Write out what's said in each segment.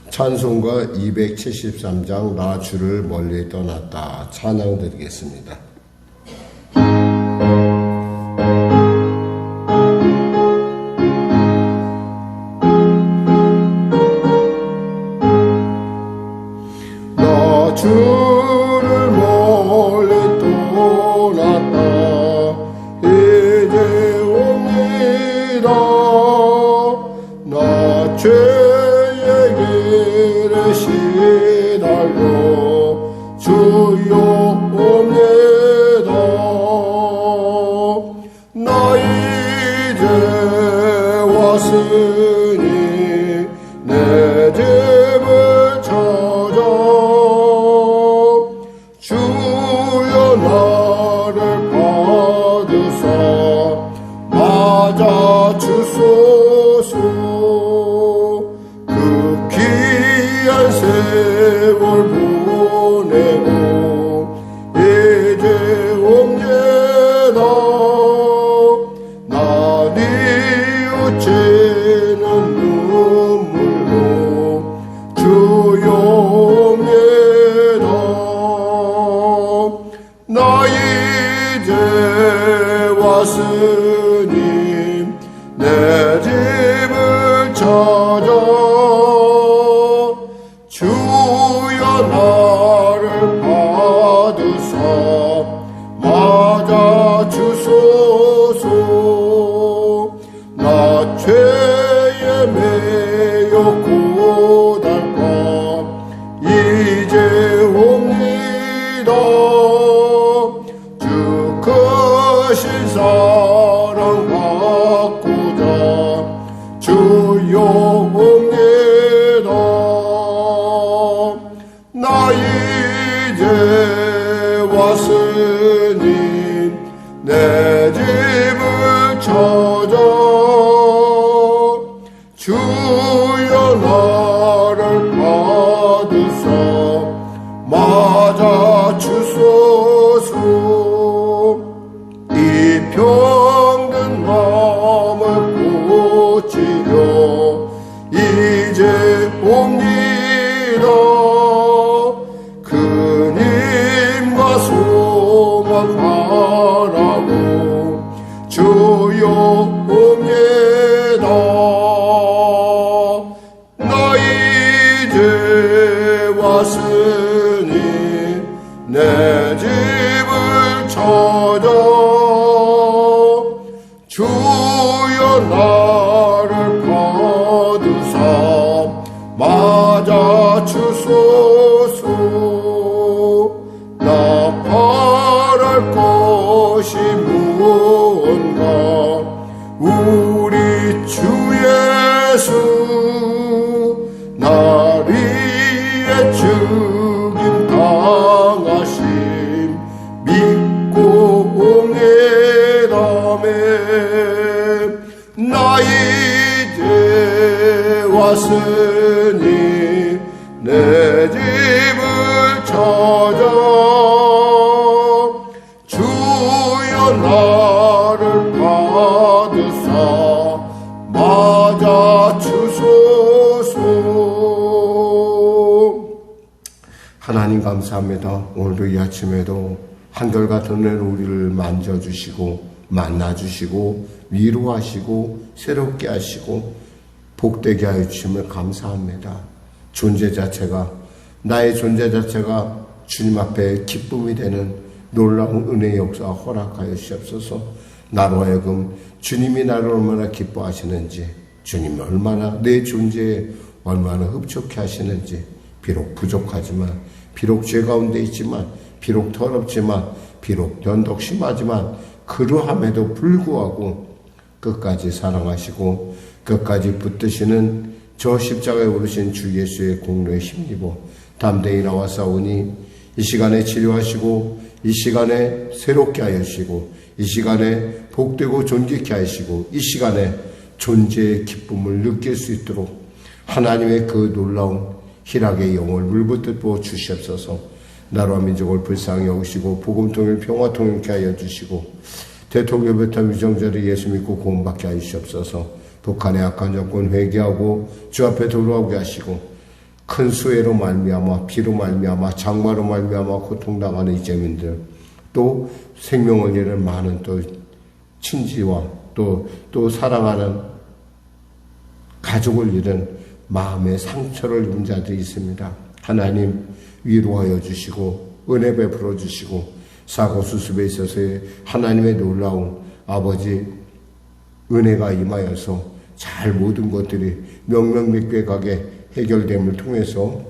찬송가 273장 나 주를 멀리 떠났다 찬양 드리겠습니다. 나 주를 멀리 떠났다 이제 옵니다. 나 죄의 길에 시달려 주여 옵니다. 나 이제 왔으니 내 집을 찾아 주여 나를 받으사 맞아 주소서. 그 귀한 세월 보내고 이제 옵니다. 나 뉘우치는 눈물로 주여 옵니다. 나 이제 왔으니 내 집을 찾아 주여 나를 받으사 맞아 주소서. 나 죄에 매여 고달파 이제 옵니다. 주 크신 사랑 받고자 주여 옵니다. 나 이제 왔으니 내 집을 찾아 주여 나를 받으사 맞아 주소서. 이 병든 마음을 고치려 이제 옵니다. 그님과 소망하라고 주여 옵니다. 나 이제 왔으니 내 집을 찾아 주여 나를 받으사 맞아 주소서. 나 바랄 것이 무언가 우리 주 예수 나를 위해 죽임 당하심 믿고 옵니다매. 나 이제 왔으니 내 집을 찾아 주여 나를 받으사 맞아 주소서. 하나님 감사합니다. 오늘도 이 아침에도 한결같은 은혜로 우리를 만져주시고 만나주시고 위로하시고 새롭게 하시고 복되게 하여 주심을 감사합니다. 나의 존재 자체가 주님 앞에 기쁨이 되는 놀라운 은혜의 역사 허락하여 주시옵소서. 나로 하여금 주님이 나를 얼마나 기뻐하시는지, 주님이 얼마나 내 존재에 얼마나 흡족해 하시는지, 비록 부족하지만, 비록 죄 가운데 있지만, 비록 더럽지만, 비록 연덕심하지만 그러함에도 불구하고 끝까지 사랑하시고 끝까지 붙드시는 저 십자가에 오르신 주 예수의 공로에 힘입어 담대히 나와 싸우니 이 시간에 치료하시고 이 시간에 새롭게 하여 주시고 이 시간에 복되고 존귀케 하시고 이 시간에 존재의 기쁨을 느낄 수 있도록 하나님의 그 놀라운 희락의 영을 물붓듯 부어 주시옵소서. 나라와 민족을 불쌍히 여기시고 복음 통일 평화 통일케 하여 주시고 대통령부터 위정자를 예수 믿고 구원받게 하시옵소서. 북한의 악한 정권 회개하고 주 앞에 돌아오게 하시고 큰 수해로 말미암아 비로 말미암아 장마로 말미암아 고통당하는 이재민들, 또 생명을 잃은 많은 또 친지와 또 사랑하는 가족을 잃은 마음의 상처를 입은 자들이 있습니다. 하나님 위로하여 주시고 은혜 베풀어 주시고 사고 수습에 있어서의 하나님의 놀라운 아버지 은혜가 임하여서 잘 모든 것들이 명명백백하게 해결됨을 통해서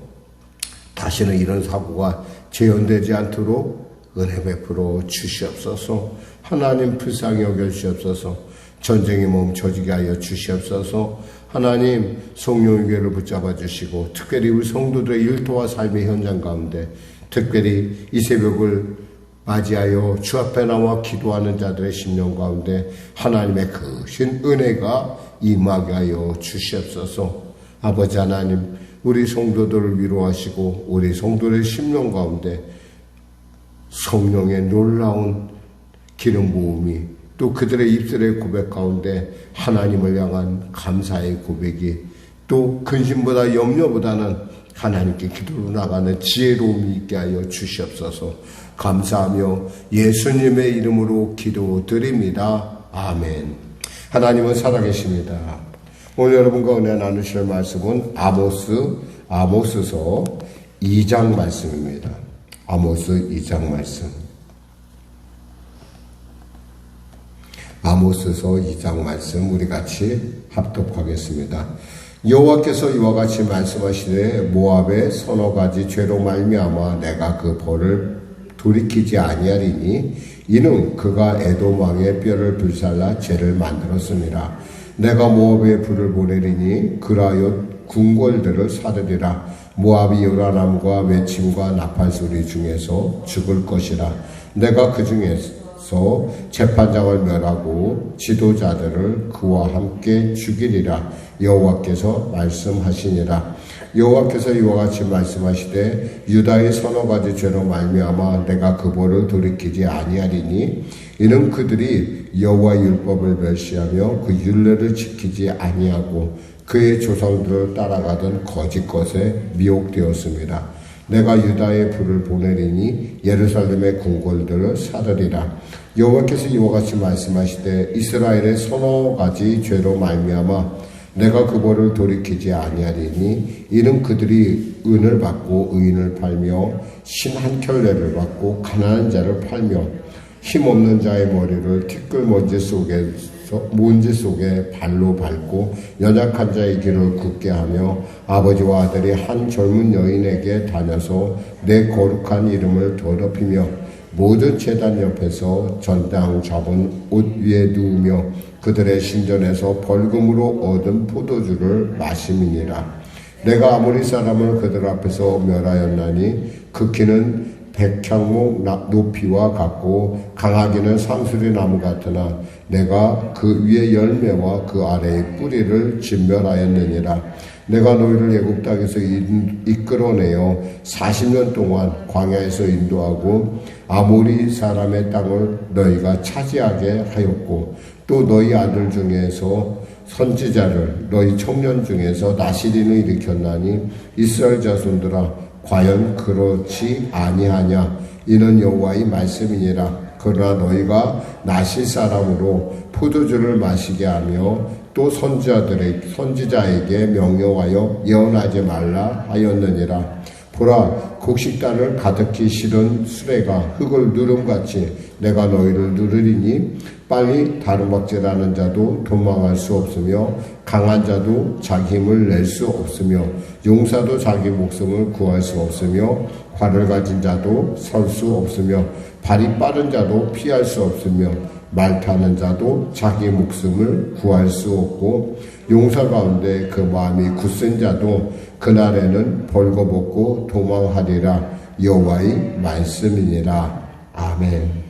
다시는 이런 사고가 재현되지 않도록 은혜 베풀어 주시옵소서. 하나님 불쌍히 여겨 주시옵소서. 전쟁이 멈춰지게 하여 주시옵소서. 하나님 성령교회를 붙잡아 주시고 특별히 우리 성도들의 일터와 삶의 현장 가운데 특별히 이 새벽을 맞이하여 주 앞에 나와 기도하는 자들의 심령 가운데 하나님의 크신 은혜가 임하게 하여 주시옵소서. 아버지 하나님, 우리 성도들을 위로하시고 우리 성도들의 심령 가운데 성령의 놀라운 기름 부음이 또 그들의 입술의 고백 가운데 하나님을 향한 감사의 고백이 또 근심보다 염려보다는 하나님께 기도로 나가는 지혜로움이 있게 하여 주시옵소서. 감사하며 예수님의 이름으로 기도드립니다. 아멘. 하나님은 살아계십니다. 오늘 여러분과 은혜 나누실 말씀은 아모스서 2장 말씀입니다. 아모스 2장 말씀. 아모스서 2장 말씀 우리 같이 합독하겠습니다. 여호와께서 이와 같이 말씀하시되 모압의 서너 가지 죄로 말미암아 내가 그 벌을 돌이키지 아니하리니 이는 그가 에돔 왕의 뼈를 불살라 죄를 만들었습니다. 내가 모압에 불을 보내리니 그라얏 궁궐들을 사르리라. 모압이 요란함과 외침과 나팔 소리 중에서 죽을 것이라. 내가 그 중에서 재판장을 멸하고 지도자들을 그와 함께 죽이리라. 여호와께서 말씀하시니라. 여호와께서 이와 같이 말씀하시되 유다의 서너 가지 죄로 말미암아 내가 그 벌을 돌이키지 아니하리니 이는 그들이 여호와의 율법을 멸시하며 그 율례를 지키지 아니하고 그의 조상들을 따라가던 거짓 것에 미혹되었습니다. 내가 유다의 불을 보내리니 예루살렘의 궁궐들을 사르리라. 여호와께서 이와 같이 말씀하시되 이스라엘의 서너 가지 죄로 말미암아 내가 그 벌을 돌이키지 아니하리니 이는 그들이 은을 받고 의인을 팔며 신 한 켤레를 받고 가난한 자를 팔며 힘없는 자의 머리를 티끌 먼지 속에 발로 밟고 연약한 자의 길을 굳게 하며 아버지와 아들이 한 젊은 여인에게 다녀서 내 거룩한 이름을 더럽히며 모든 제단 옆에서 전당 잡은 옷 위에 누우며 그들의 신전에서 벌금으로 얻은 포도주를 마심이니라. 내가 아모리 사람을 그들 앞에서 멸하였나니 그 키는 백향목 높이와 같고 강하기는 상수리 나무 같으나 내가 그 위에 열매와 그 아래의 뿌리를 진멸하였느니라. 내가 너희를 애굽 땅에서 이끌어내어 40년 동안 광야에서 인도하고 아모리 사람의 땅을 너희가 차지하게 하였고 또 너희 아들 중에서 선지자를 너희 청년 중에서 나시린을 일으켰나니 이스라엘 자손들아 과연 그렇지 아니하냐. 이는 여호와의 말씀이니라. 그러나 너희가 나실 사람으로 포도주를 마시게 하며 또 선지자에게 명령하여 예언하지 말라 하였느니라. 보라, 곡식단을 가득히 실은 수레가 흙을 누름같이 내가 너희를 누르리니 빨리 다름박질하는 자도 도망할 수 없으며 강한 자도 자기 힘을 낼 수 없으며 용사도 자기 목숨을 구할 수 없으며 활을 가진 자도 설 수 없으며 발이 빠른 자도 피할 수 없으며 말 타는 자도 자기 목숨을 구할 수 없고 용사 가운데 그 마음이 굳센 자도 그날에는 벌거벗고 도망하리라. 여호와의 말씀이니라. 아멘.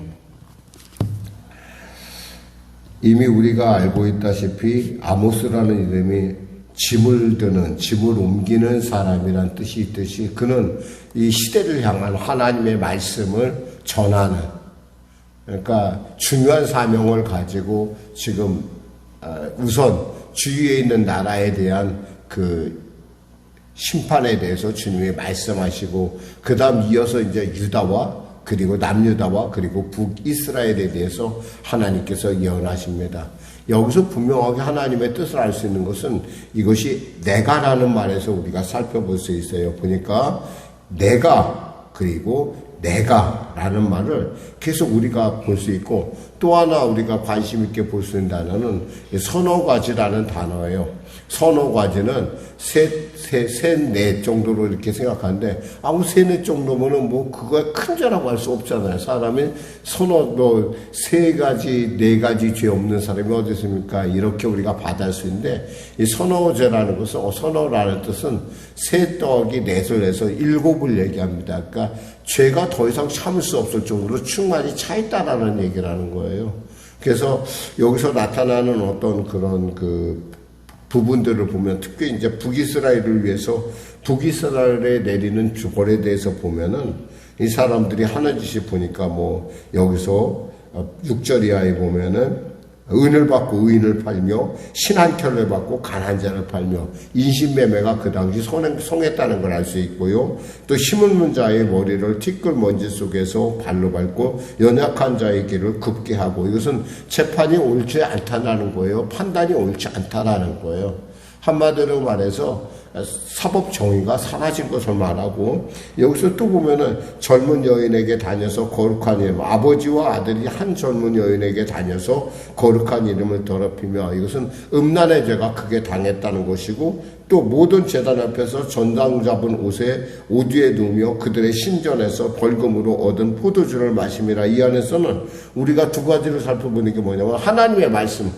이미 우리가 알고 있다시피 아모스라는 이름이 짐을 드는, 짐을 옮기는 사람이란 뜻이 있듯이 그는 이 시대를 향한 하나님의 말씀을 전하는, 그러니까 중요한 사명을 가지고 지금 우선 주위에 있는 나라에 대한 그 심판에 대해서 주님이 말씀하시고, 그 다음 이어서 이제 유다와 그리고 남유다와 그리고 북이스라엘에 대해서 하나님께서 예언하십니다. 여기서 분명하게 하나님의 뜻을 알 수 있는 것은 이것이 내가라는 말에서 우리가 살펴볼 수 있어요. 보니까 내가 그리고 내가라는 말을 계속 우리가 볼 수 있고, 또 하나 우리가 관심 있게 볼 수 있는 단어는 선어가지라는 단어예요. 선어가지는 셋 정도로 이렇게 생각하는데, 아무 셋 정도면은 뭐 그거에 큰 죄라고 할 수 없잖아요. 사람이 세 가지, 네 가지 죄 없는 사람이 어디 있습니까? 이렇게 우리가 받아들 수 있는데, 이 선어죄라는 것은, 선어라는 뜻은 세 떡이 넷을 해서 일곱을 얘기합니다. 그러니까 죄가 더 이상 참을 수 없을 정도로 충만히 차 있다라는 얘기라는 거예요. 그래서 여기서 나타나는 어떤 그런 부분들을 보면, 특히 이제 북이스라엘을 위해서 북이스라엘에 내리는 벌에 대해서 보면은 이 사람들이 하는 짓이 보니까 뭐 여기서 6절 이하에 보면은 은을 받고 의인을 팔며 신한켤레 받고 가난한 자를 팔며, 인신매매가 그 당시 성했다는 걸 알 수 있고요. 또 힘없는 자의 머리를 티끌 먼지 속에서 발로 밟고 연약한 자의 길을 굽게 하고, 이것은 재판이 옳지 않다는 거예요. 판단이 옳지 않다는 거예요. 한마디로 말해서 사법 정의가 사라진 것을 말하고, 여기서 또 보면은 젊은 여인에게 다녀서 거룩한 이름, 아버지와 아들이 한 젊은 여인에게 다녀서 거룩한 이름을 더럽히며, 이것은 음란의 죄가 크게 당했다는 것이고, 또 모든 제단 앞에서 전당 잡은 옷에 오디에 누우며 그들의 신전에서 벌금으로 얻은 포도주를 마심이라. 이 안에서는 우리가 두 가지를 살펴보는 게 뭐냐면, 하나님의 말씀,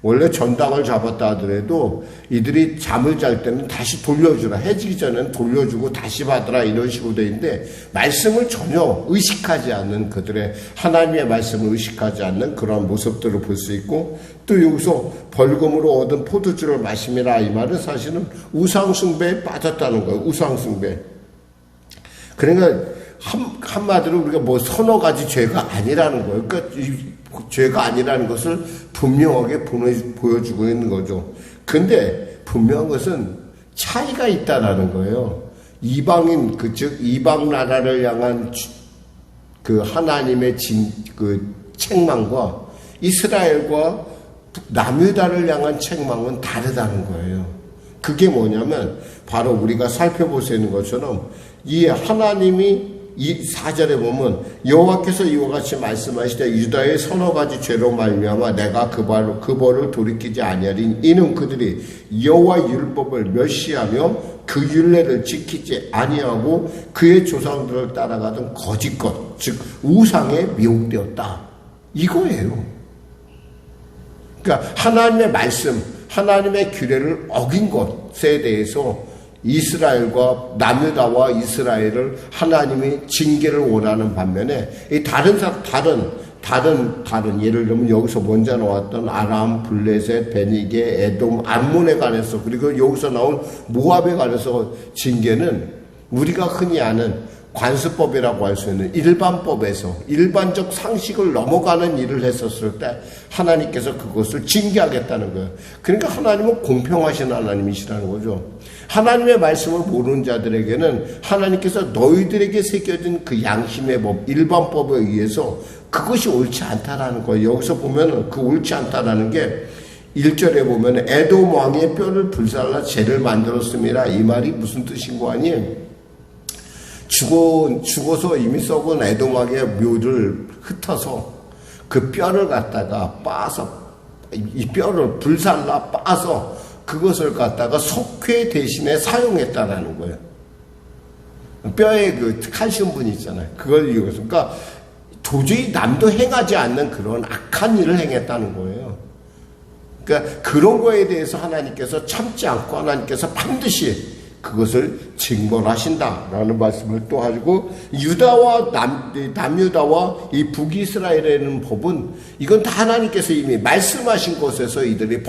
원래 전당을 잡았다 하더라도 이들이 잠을 잘 때는 다시 돌려주라, 해지기 전에는 돌려주고 다시 받으라, 이런 식으로 돼 있는데, 말씀을 전혀 의식하지 않는, 그들의 하나님의 말씀을 의식하지 않는 그런 모습들을 볼 수 있고, 또 여기서 벌금으로 얻은 포도주를 마심이라, 이 말은 사실은 우상숭배에 빠졌다는 거예요. 우상숭배. 그러니까 한마디로 우리가 뭐 서너 가지 죄가 아니라는 거예요. 그러니까 죄가 아니라는 것을 분명하게 보여주고 있는 거죠. 근데 분명한 것은 차이가 있다라는 거예요. 이방인, 즉 이방 나라를 향한 그 하나님의 책망과 이스라엘과 남유다를 향한 책망은 다르다는 거예요. 그게 뭐냐면 바로 우리가 살펴볼 수 있는 것처럼, 이 하나님이 이 4절에 보면 여호와께서 이와 같이 말씀하시되 유다의 서너 가지 죄로 말미암아 내가 그 벌을 돌이키지 아니하리니, 이는 그들이 여호와의 율법을 멸시하며 그 율례를 지키지 아니하고 그의 조상들을 따라가던 거짓것, 즉 우상에 미혹되었다, 이거예요. 그러니까 하나님의 말씀, 하나님의 규례를 어긴 것에 대해서 이스라엘과 남유다와 이스라엘을 하나님이 징계를 원하는 반면에, 이 다른 예를 들면 여기서 먼저 나왔던 아람, 블레셋, 베니게, 에돔, 암몬에 관해서, 그리고 여기서 나온 모압에 관해서 징계는 우리가 흔히 아는 관습법이라고 할 수 있는 일반법에서 일반적 상식을 넘어가는 일을 했었을 때 하나님께서 그것을 징계하겠다는 거예요. 그러니까 하나님은 공평하신 하나님이시라는 거죠. 하나님의 말씀을 모르는 자들에게는 하나님께서 너희들에게 새겨진 그 양심의 법, 일반법에 의해서 그것이 옳지 않다라는 거예요. 여기서 보면은 그 옳지 않다라는 게 1절에 보면 에돔 왕의 뼈를 불살라 재를 만들었습니다. 이 말이 무슨 뜻인 거 아니에요? 죽어서 이미 썩은 에돔 왕의 묘를 흩어서 그 뼈를 갖다가 빻아서, 이 뼈를 불살라 빻아서 그것을 갖다가 석회 대신에 사용했다라는 거예요. 뼈에 그 칼슘분 있잖아요. 그걸 이용해서. 그러니까 도저히 남도 행하지 않는 그런 악한 일을 행했다는 거예요. 그러니까 그런 거에 대해서 하나님께서 참지 않고 하나님께서 반드시 그것을 징벌하신다라는 말씀을 또 하시고, 유다와 남유다와 이 북이스라엘에는 법은 이건 다 하나님께서 이미 말씀하신 것에서 이들이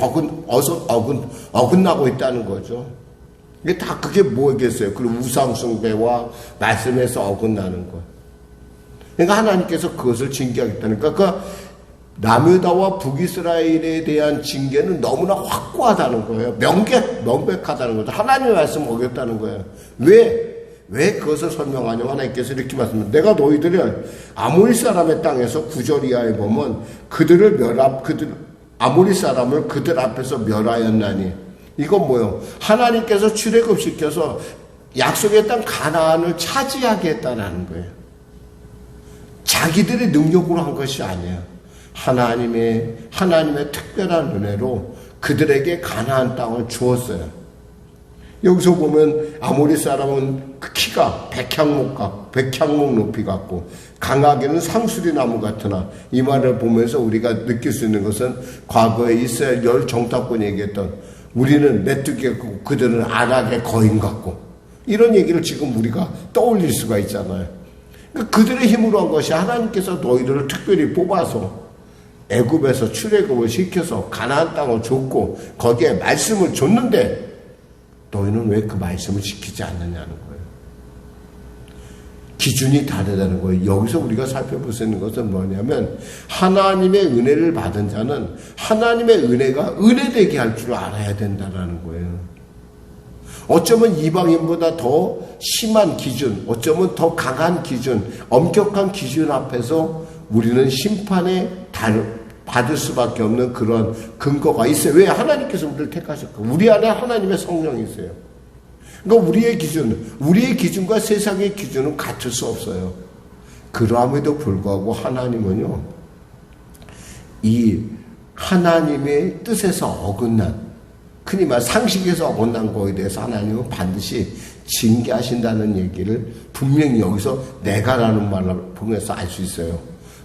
어긋나고 있다는 거죠. 이게 다 그게 뭐겠어요? 그리고 우상숭배와 말씀에서 어긋나는 것. 그러니까 하나님께서 그것을 징계하겠다니까. 그러니까 남유다와 북이스라엘에 대한 징계는 너무나 확고하다는 거예요. 명백하다는 거죠. 하나님의 말씀 어겼다는 거예요. 왜 그것을 설명하냐면 하나님께서 이렇게 말씀합니다. 내가 너희들을 아모리 사람의 땅에서 9절 이하에 보면 아모리 사람을 그들 앞에서 멸하였나니. 이건 뭐예요? 하나님께서 출애굽시켜서 약속의 땅 가나안을 차지하게 했다는 거예요. 자기들의 능력으로 한 것이 아니에요. 하나님의 특별한 은혜로 그들에게 가나안 땅을 주었어요. 여기서 보면 아모리 사람은 그 키가 백향목 높이 같고 강하게는 상수리 나무 같으나, 이 말을 보면서 우리가 느낄 수 있는 것은 과거에 이스라엘 열 정탐권이 얘기했던 우리는 메뚜기 같고 그들은 안악의 거인 같고, 이런 얘기를 지금 우리가 떠올릴 수가 있잖아요. 그러니까 그들의 힘으로 한 것이 하나님께서 너희들을 특별히 뽑아서 애굽에서 출애굽을 시켜서 가나안 땅을 줬고 거기에 말씀을 줬는데 너희는 왜 그 말씀을 지키지 않느냐는 거예요. 기준이 다르다는 거예요. 여기서 우리가 살펴볼 수 있는 것은 뭐냐면 하나님의 은혜를 받은 자는 하나님의 은혜가 은혜되게 할 줄 알아야 된다는 거예요. 어쩌면 이방인보다 더 심한 기준, 어쩌면 더 강한 기준, 엄격한 기준 앞에서 우리는 심판에 받을 수밖에 없는 그런 근거가 있어요. 왜? 하나님께서 우리를 택하셨고 우리 안에 하나님의 성령이 있어요. 그러니까 우리의 기준과 세상의 기준은 같을 수 없어요. 그러함에도 불구하고 하나님은요, 이 하나님의 뜻에서 어긋난, 흔히 말 상식에서 어긋난 거에 대해서 하나님은 반드시 징계하신다는 얘기를 분명히 여기서 내가라는 말을 보면서 알 수 있어요.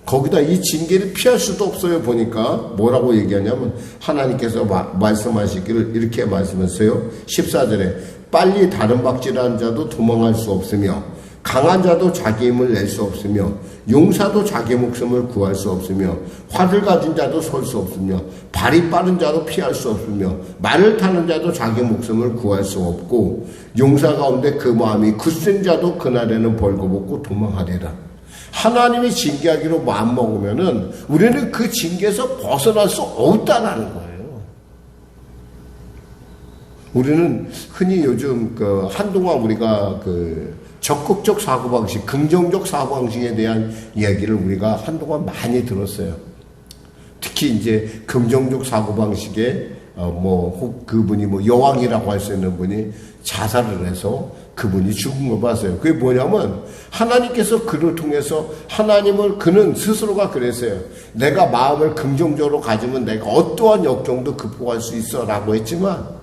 거기다 이 징계를 피할 수도 없어요. 보니까 뭐라고 얘기하냐면 하나님께서 말씀하시기를 이렇게 말씀하세요. 14절에 빨리 다른 박질하는 자도 도망할 수 없으며 강한 자도 자기 힘을 낼 수 없으며 용사도 자기 목숨을 구할 수 없으며 활을 가진 자도 설 수 없으며 발이 빠른 자도 피할 수 없으며 말을 타는 자도 자기 목숨을 구할 수 없고 용사 가운데 그 마음이 굳센 자도 그날에는 벌거벗고 도망하리라. 하나님이 징계하기로 마음먹으면은 우리는 그 징계에서 벗어날 수 없다는 거예요. 우리는 흔히 요즘 한동안 우리가 적극적 사고방식, 긍정적 사고방식에 대한 이야기를 우리가 한동안 많이 들었어요. 특히 이제 긍정적 사고방식에 그분이 여왕이라고 할 수 있는 분이 자살을 해서 그분이 죽은 걸 봤어요. 그게 뭐냐면 하나님께서 그를 통해서 그는 스스로가 그랬어요. 내가 마음을 긍정적으로 가지면 내가 어떠한 역경도 극복할 수 있어 라고 했지만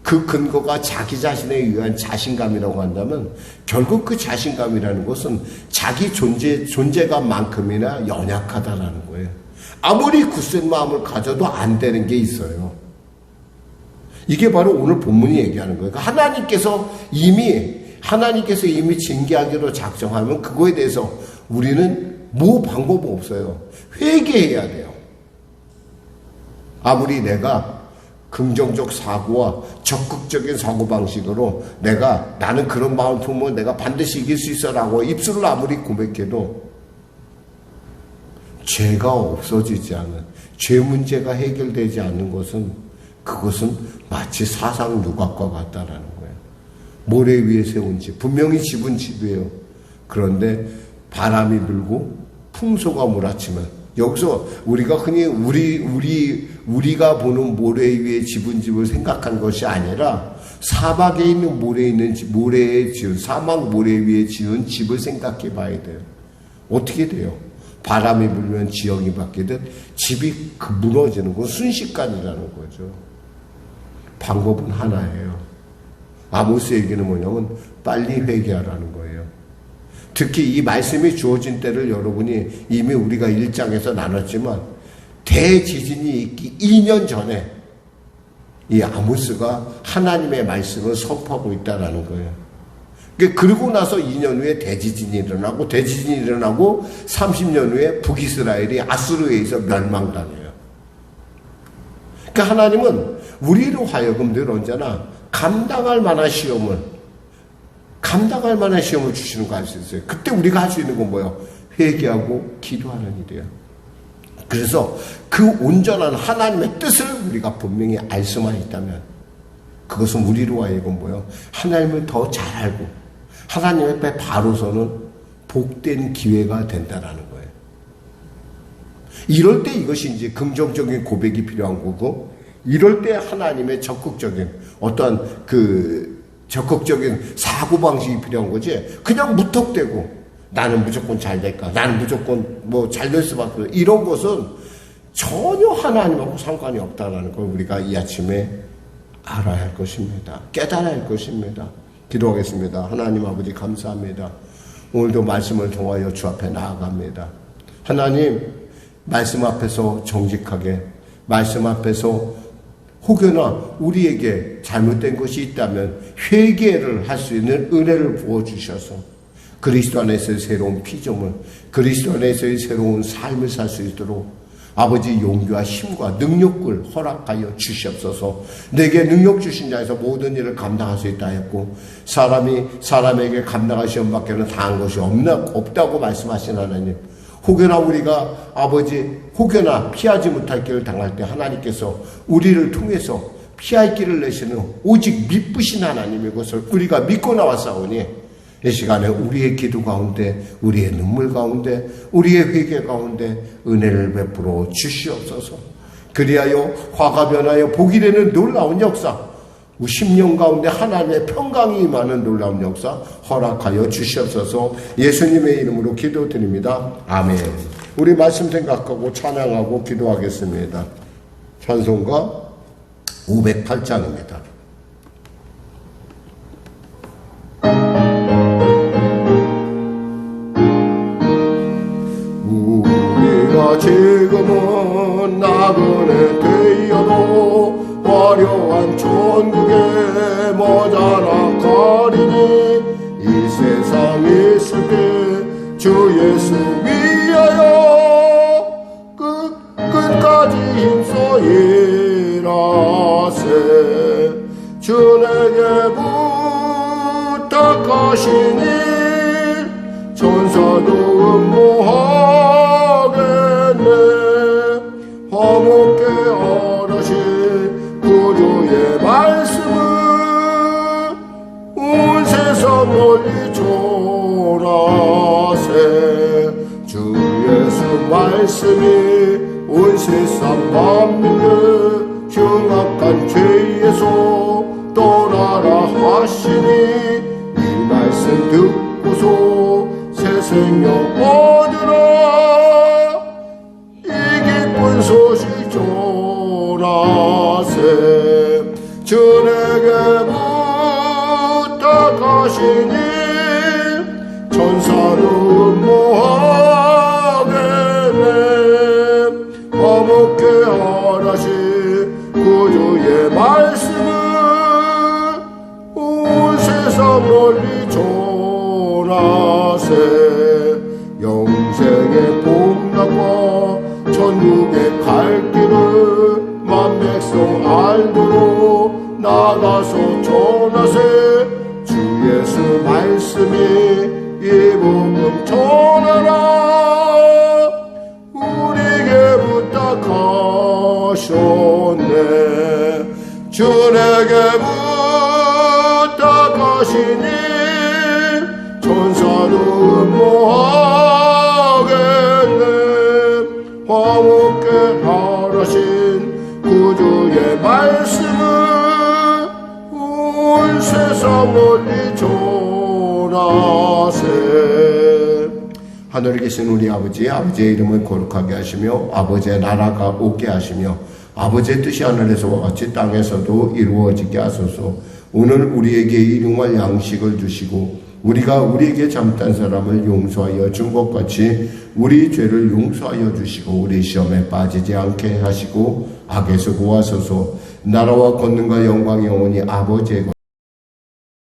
그 근거가 자기 자신에 의한 자신감이라고 한다면 결국 그 자신감이라는 것은 자기 존재감만큼이나 연약하다라는 거예요. 아무리 굳센 마음을 가져도 안 되는 게 있어요. 이게 바로 오늘 본문이 얘기하는 거예요. 그러니까 하나님께서 이미 징계하기로 작정하면 그거에 대해서 우리는 방법 없어요. 회개해야 돼요. 아무리 내가 긍정적 사고와 적극적인 사고방식으로 나는 그런 마음 품으면 내가 반드시 이길 수 있어 라고 입술을 아무리 고백해도 죄가 없어지지 않은, 죄 문제가 해결되지 않는 그것은 마치 사상 누각과 같다라는 거예요. 모래 위에 세운 집, 분명히 집은 집이에요. 그런데 바람이 불고 풍소가 몰아치면, 여기서 우리가 흔히 우리가 보는 모래 위에 집은 집을 생각한 것이 아니라 사막에 있는 사막 모래 위에 지은 집을 생각해 봐야 돼요. 어떻게 돼요? 바람이 불면 지형이 바뀌듯 집이 무너지는 건 순식간이라는 거죠. 방법은 하나예요. 아모스 얘기는 뭐냐면 빨리 회개하라는 거예요. 특히 이 말씀이 주어진 때를 여러분이 이미 우리가 1장에서 나눴지만 대지진이 있기 2년 전에 이 아모스가 하나님의 말씀을 선포하고 있다는 거예요. 그리고 나서 2년 후에 대지진이 일어나고 30년 후에 북이스라엘이 아수르에 의해서 멸망당해요. 그러니까 하나님은 우리로 하여금 늘 언제나 감당할 만한 시험을 주시는 거 알 수 있어요. 그때 우리가 할 수 있는 건 뭐예요? 회개하고 기도하는 일이에요. 그래서 그 온전한 하나님의 뜻을 우리가 분명히 알 수만 있다면 그것은 우리로 하여금 하나님을 더 잘 알고 하나님 앞에 바로 서는 복된 기회가 된다라는 거예요. 이럴 때 이것이 이제 긍정적인 고백이 필요한 거고, 이럴 때 하나님의 적극적인 어떠한 적극적인 사고방식이 필요한 거지, 그냥 무턱대고 나는 무조건 잘 될까, 나는 무조건 잘 될 수밖에 없어, 이런 것은 전혀 하나님하고 상관이 없다는 걸 우리가 이 아침에 알아야 할 것입니다. 깨달아야 할 것입니다. 기도하겠습니다. 하나님 아버지 감사합니다. 오늘도 말씀을 통하여 주 앞에 나아갑니다. 하나님, 말씀 앞에서 정직하게, 말씀 앞에서 혹여나 우리에게 잘못된 것이 있다면 회개를 할 수 있는 은혜를 부어주셔서 그리스도 안에서의 새로운 피조물, 그리스도 안에서의 새로운 삶을 살 수 있도록 아버지 용기와 힘과 능력을 허락하여 주시옵소서. 내게 능력 주신 자에서 모든 일을 감당할 수 있다 했고, 사람이 사람에게 감당할 시험밖에는 당한 것이 없다고 말씀하신 하나님, 혹여나 우리가 혹여나 피하지 못할 길을 당할 때 하나님께서 우리를 통해서 피할 길을 내시는 오직 미쁘신 하나님의 것을 우리가 믿고 나왔사오니, 이 시간에 우리의 기도 가운데, 우리의 눈물 가운데, 우리의 회개 가운데 은혜를 베풀어 주시옵소서. 그리하여 화가 변하여 복이 되는 놀라운 역사, 10년 가운데 하나님의 평강이 임하는 놀라운 역사 허락하여 주시옵소서. 예수님의 이름으로 기도드립니다. 아멘. 우리 말씀 생각하고 찬양하고 기도하겠습니다. 찬송가 508장입니다. 지금은 나그네 되어도 화려한 천국에 모자라 가리니, 이 세상 있을 때 주 예수 위하여 끝까지 힘써 일하세. 주 내게 부탁하시니 천사도 음모하겠네. 화목케 하라신 구주의 말씀을 온 세상 널리 전하세. 주 예수 말씀이 온 세상 만민을 흉악한 죄에서 떠나라 하시니, 이 말씀 듣고서 새 생명 얻으라. 소식 전하세. 주 내게 부탁하시니 천사로 음모하겠네. 화목케 하라신 구주의 말씀을 온 세상 널리 전하세. 영생의 복락과 천국에 갈 길을 만백성 알도록 나가서 전하세. 주 예수 말씀이 이 복음 전하라. 우리에게 부탁하셨네. 주 내게 부탁하시니 천사도 음모하겠네. 화목케 하라신 구주의 말씀을 온 세상 널리 전하세. 하늘에 계신 우리 아버지의 이름을 거룩하게 하시며 아버지의 나라가 오게 하시며 아버지의 뜻이 하늘에서와 같이 땅에서도 이루어지게 하소서. 오늘 우리에게 일용할 양식을 주시고 우리가 우리에게 잘못한 사람을 용서하여 준 것 같이 우리 죄를 용서하여 주시고 우리 시험에 빠지지 않게 하시고 악에서 구하소서. 나라와 권능과 영광이 영원히 아버지의